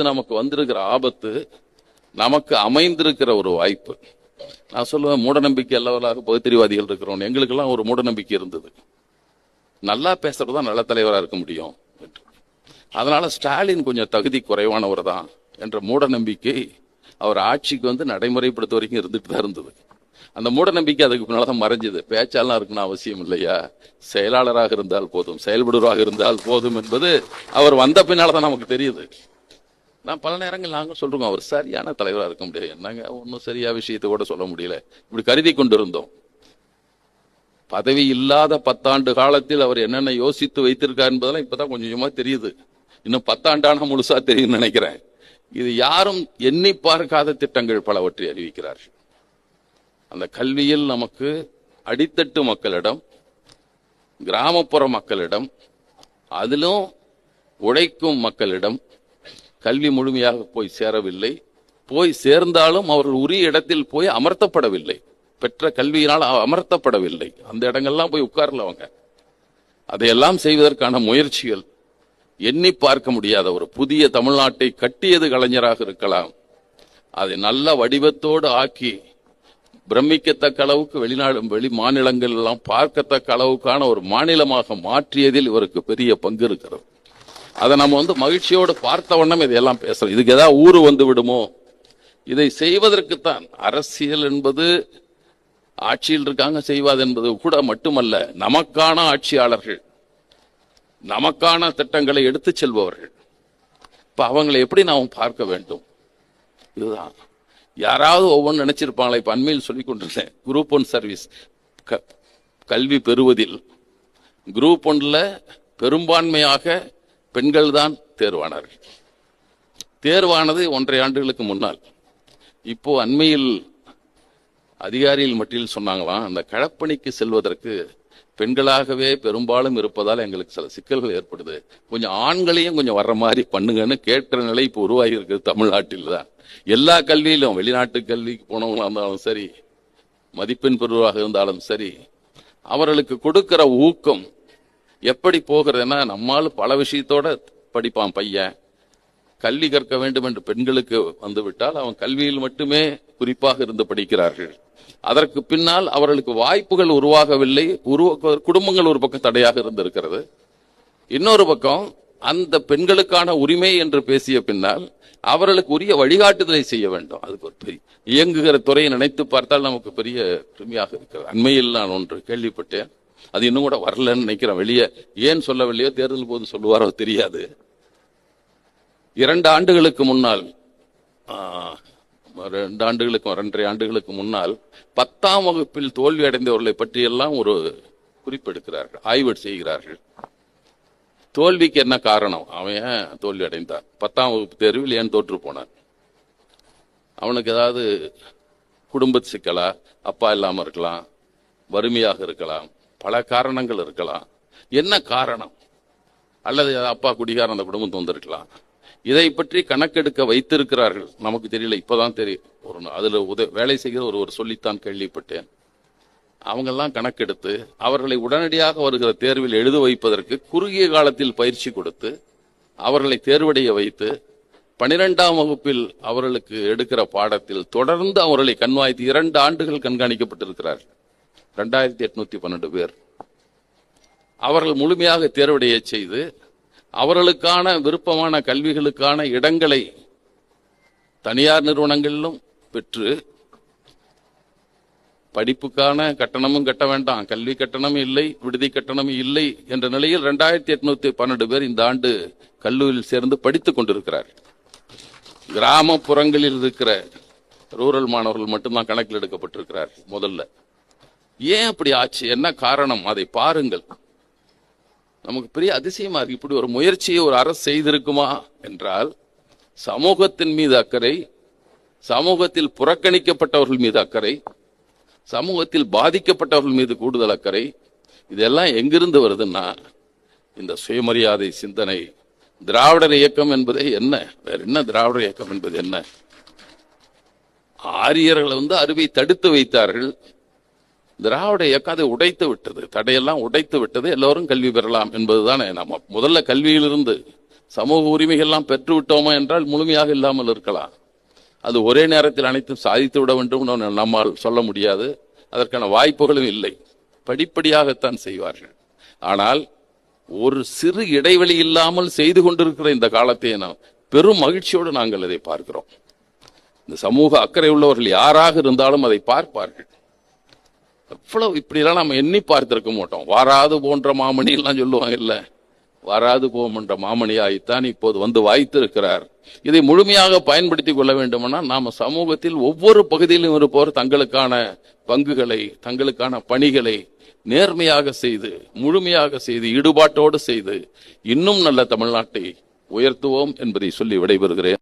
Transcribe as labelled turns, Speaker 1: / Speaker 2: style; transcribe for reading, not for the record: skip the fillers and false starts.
Speaker 1: நமக்கு வந்திருக்கிற ஆபத்து நமக்கு அமைந்திருக்கிற ஒரு வாய்ப்பு. நான் சொல்லுவேன், மூடநம்பிக்கை அல்லவராக பகுத்தறிவாதிகள் இருக்கிறோம். எங்களுக்கெல்லாம் ஒரு மூடநம்பிக்கை இருந்தது, நல்லா பேசுறதுதான் நல்ல தலைவராக இருக்க முடியும். அதனால ஸ்டாலின் கொஞ்சம் தகுதி குறைவானவர் தான் என்ற மூட நம்பிக்கை அவர் ஆட்சிக்கு வந்து நடைமுறைப்படுத்த வரைக்கும் இருந்துட்டு தான் இருந்தது. அந்த மூட நம்பிக்கை அதுக்கு பின்னால்தான் மறைஞ்சது. பேச்சாலாம் இருக்குன்னு அவசியம் இல்லையா, செயலாளராக இருந்தால் போதும், செயல்படுவராக இருந்தால் போதும் என்பது அவர் வந்த பின்னால்தான் நமக்கு தெரியுது. நான் பல நேரங்கள் நாங்கள் சொல்றோம், அவர் சரியான தலைவராக இருக்க முடியாது, என்னங்க ஒன்றும் சரியா விஷயத்தை கூட சொல்ல முடியல, இப்படி கருதி கொண்டிருந்தோம். பதவி இல்லாத 10 ஆண்டு காலத்தில் அவர் என்னென்ன யோசித்து வைத்திருக்கார் என்பதெல்லாம் இப்பதான் கொஞ்சம் கொஞ்சமா தெரியுது. இன்னும் 10 ஆண்டான முழுசா தெரியும் நினைக்கிறேன். இது யாரும் எண்ணி பார்க்காத திட்டங்கள் பலவற்றை அறிவிக்கிறார்கள். அந்த கல்வியில் நமக்கு அடித்தட்டு மக்களிடம், கிராமப்புற மக்களிடம், அதிலும் உழைக்கும் மக்களிடம் கல்வி முழுமையாக போய் சேரவில்லை. போய் சேர்ந்தாலும் அவர்கள் உரிய இடத்தில் போய் அமர்த்தப்படவில்லை, பெற்ற கல்வியினால் அமர்த்தப்படவில்லை. அந்த இடங்கள்லாம் போய் உட்கார்ல அவங்க. அதையெல்லாம் செய்வதற்கான முயற்சிகள் எண்ணி பார்க்க முடியாத ஒரு புதிய தமிழ்நாட்டை கட்டியது கலைஞராக இருக்கலாம். அதை நல்ல வடிவத்தோடு ஆக்கி பிரமிக்கத்தக்க அளவுக்கு வெளி மாநிலங்கள் எல்லாம் பார்க்கத்தக்க அளவுக்கான ஒரு மாநிலமாக மாற்றியதில் இவருக்கு பெரிய பங்கு இருக்கிறது. அதை நம்ம வந்து மகிழ்ச்சியோடு பார்த்த வண்ணம் இதையெல்லாம் பேசுறோம். இதுக்கு ஏதாவது ஊறு வந்து விடுமோ, இதை செய்வதற்குத்தான். அரசியல் என்பது ஆட்சியில் இருக்காங்க செய்வாது என்பது கூட மட்டுமல்ல, நமக்கான ஆட்சியாளர்கள், நமக்கான திட்டங்களை எடுத்து செல்பவர்கள். இப்ப அவங்களை எப்படி நாம் பார்க்க வேண்டும், இதுதான். யாராவது ஒவ்வொன்று நினைச்சிருப்பாங்களே. இப்ப அண்மையில் சொல்லிக் கொண்டிருந்தேன், குரூப் 1 சர்வீஸ் கல்வி பெறுவதில் குரூப் 1ல பெரும்பான்மையாக பெண்கள் தான் தேர்வானார்கள். தேர்வானது 1.5 ஆண்டுகளுக்கு முன்னால். இப்போ அண்மையில் அதிகாரிகள் மட்டில் சொன்னாங்களாம், அந்த களப்பணிக்கு செல்வதற்கு பெண்களாகவே பெரும்பாலும் இருப்பதால் எங்களுக்கு சில சிக்கல்கள் ஏற்படுது, கொஞ்சம் ஆண்களையும் கொஞ்சம் வர்ற மாதிரி பண்ணுங்கன்னு கேட்கிற நிலை இப்போ உருவாகி இருக்குது தமிழ்நாட்டில் தான். எல்லா கல்வியிலும், வெளிநாட்டு கல்விக்கு போனவங்களா இருந்தாலும் சரி, மதிப்பெண் பெறுவதாக இருந்தாலும் சரி, அவர்களுக்கு கொடுக்கிற ஊக்கம் எப்படி போகிறதுனா, நம்மால் பல விஷயத்தோட படிப்பான் பையன், கல்வி கற்க வேண்டும் என்று பெண்களுக்கு வந்துவிட்டால் அவன் கல்வியில் மட்டுமே குறிப்பாக இருந்து படிக்கிறார்கள். அதற்கு பின்னால் அவர்களுக்கு வாய்ப்புகள் உருவாகவில்லை. குடும்பங்கள் ஒரு பக்கம் தடையாக இருந்திருக்கிறது. இன்னொரு பக்கம் அந்த பெண்களுக்கான உரிமை என்று பேசிய பின்னால் அவர்களுக்கு உரிய வழிகாட்டுதலை செய்ய வேண்டும். அதுக்கு ஒரு பெரிய இயங்குகிற துறையை நினைத்து பார்த்தால் நமக்கு பெரிய பெருமையாக இருக்கிறது. அண்மையில் நான் ஒன்று கேள்விப்பட்டேன், அது இன்னும் கூட வரலன்னு நினைக்கிறேன். வெளியே ஏன் சொல்லவில்லையோ, தேர்தல் போது சொல்லுவாரோ தெரியாது. 2 ஆண்டுகளுக்கு முன்னால், 2 ஆண்டுகளுக்கு 2.5 ஆண்டுகளுக்கு முன்னால் 10ஆம் வகுப்பில் தோல்வி அடைந்தவர்களை பற்றியெல்லாம் ஒரு குறிப்பெடுக்கிறார்கள், ஆய்வு செய்கிறார்கள். தோல்விக்கு என்ன காரணம், அவன் ஏன் தோல்வி அடைந்தான், 10ஆம் வகுப்பு தேர்வில் ஏன் தோற்று போனான், அவனுக்கு ஏதாவது குடும்ப சிக்கலா, அப்பா இல்லாம இருக்கலாம், வறுமையாக இருக்கலாம், பல காரணங்கள் இருக்கலாம். என்ன காரணம்? அல்லது அப்பா குடிகாரன், அந்த குடும்பம் வந்திருக்கலாம். இதை பற்றி கணக்கெடுக்க வைத்திருக்கிறார்கள். நமக்கு தெரியல, இப்பதான் தெரியும். அதுல வேலை செய்கிற ஒருவர் சொல்லித்தான் கேள்விப்பட்டேன். அவங்கெல்லாம் கணக்கெடுத்து அவர்களை உடனடியாக வருகிற தேர்வில் எழுத வைப்பதற்கு குறுகிய காலத்தில் பயிற்சி கொடுத்து அவர்களை தேர்வடைய வைத்து 12ஆம் வகுப்பில் அவர்களுக்கு எடுக்கிற பாடத்தில் தொடர்ந்து அவர்களை கண்வாய்த்து 2 ஆண்டுகள் கண்காணிக்கப்பட்டிருக்கிறார்கள். 2812 பேர் அவர்கள் முழுமையாக தேர்வடைய செய்து அவர்களுக்கான விருப்பமான கல்விகளுக்கான இடங்களை தனியார் நிறுவனங்களிலும் பெற்று, படிப்புக்கான கட்டணமும் கட்ட வேண்டாம், கல்வி கட்டணமும் இல்லை, விடுதி கட்டணமும் இல்லை என்ற நிலையில் 2812 பேர் இந்த ஆண்டு கல்லூரியில் சேர்ந்து படித்துக் கொண்டிருக்கிறார். கிராமப்புறங்களில் இருக்கிற ரூரல் மாணவர்கள் மட்டும்தான் கணக்கில் எடுக்கப்பட்டிருக்கிறார். முதல்ல ஏன் அப்படி ஆச்சு, என்ன காரணம், அதை பாருங்கள். நமக்கு பெரிய அதிசயமா இருக்கு. இப்படி ஒரு முயற்சியை ஒரு அரசு செய்திருக்குமா என்றால், சமூகத்தின் மீது அக்கறை, சமூகத்தில் புறக்கணிக்கப்பட்டவர்கள் மீது அக்கறை, சமூகத்தில் பாதிக்கப்பட்டவர்கள் மீது கூடுதல் அக்கறை. இதெல்லாம் எங்கிருந்து வருதுன்னா, இந்த சுயமரியாதை சிந்தனை. திராவிடர் இயக்கம் என்பதே என்ன, வேற என்ன திராவிடர் இயக்கம் என்பது என்ன? ஆரியர்களை அறுவை தடுத்து வைத்தார்கள். திராவிட இயக்கம் அதை உடைத்து விட்டது, தடையெல்லாம் உடைத்து விட்டது. எல்லோரும் கல்வி பெறலாம் என்பதுதானே. நம்ம முதல்ல கல்வியிலிருந்து சமூக உரிமைகள்லாம் பெற்றுவிட்டோமா என்றால் முழுமையாக இல்லாமல் இருக்கலாம். அது ஒரே நேரத்தில் அனைத்தும் சாதித்து விட வேண்டும் நம்மால் சொல்ல முடியாது. அதற்கான வாய்ப்புகளும் இல்லை. படிப்படியாகத்தான் செய்வார்கள். ஆனால் ஒரு சிறு இடைவெளி இல்லாமல் செய்து கொண்டிருக்கிற இந்த காலத்தை நாம் பெரும் மகிழ்ச்சியோடு நாங்கள் அதை பார்க்கிறோம். இந்த சமூக அக்கறை உள்ளவர்கள் யாராக இருந்தாலும் அதை பார்ப்பார்கள். எவ்வளவு இப்படியெல்லாம் நம்ம எண்ணி பார்த்திருக்க மாட்டோம். வாராது போன்ற மாமணி எல்லாம் சொல்லுவாங்க இல்ல, வாராது போன்ற மாமணியாய்த்தான் இப்போது வந்து வாய்த்திருக்கிறார். இதை முழுமையாக பயன்படுத்திக் கொள்ள வேண்டுமெனா நாம சமூகத்தில் ஒவ்வொரு பகுதியிலும் இருப்பவர் தங்களுக்கான பங்குகளை, தங்களுக்கான பணிகளை நேர்மையாக செய்து, முழுமையாக செய்து, ஈடுபாட்டோடு செய்து இன்னும் நல்ல தமிழ்நாட்டை உயர்த்துவோம் என்பதை சொல்லி விடைபெறுகிறேன்.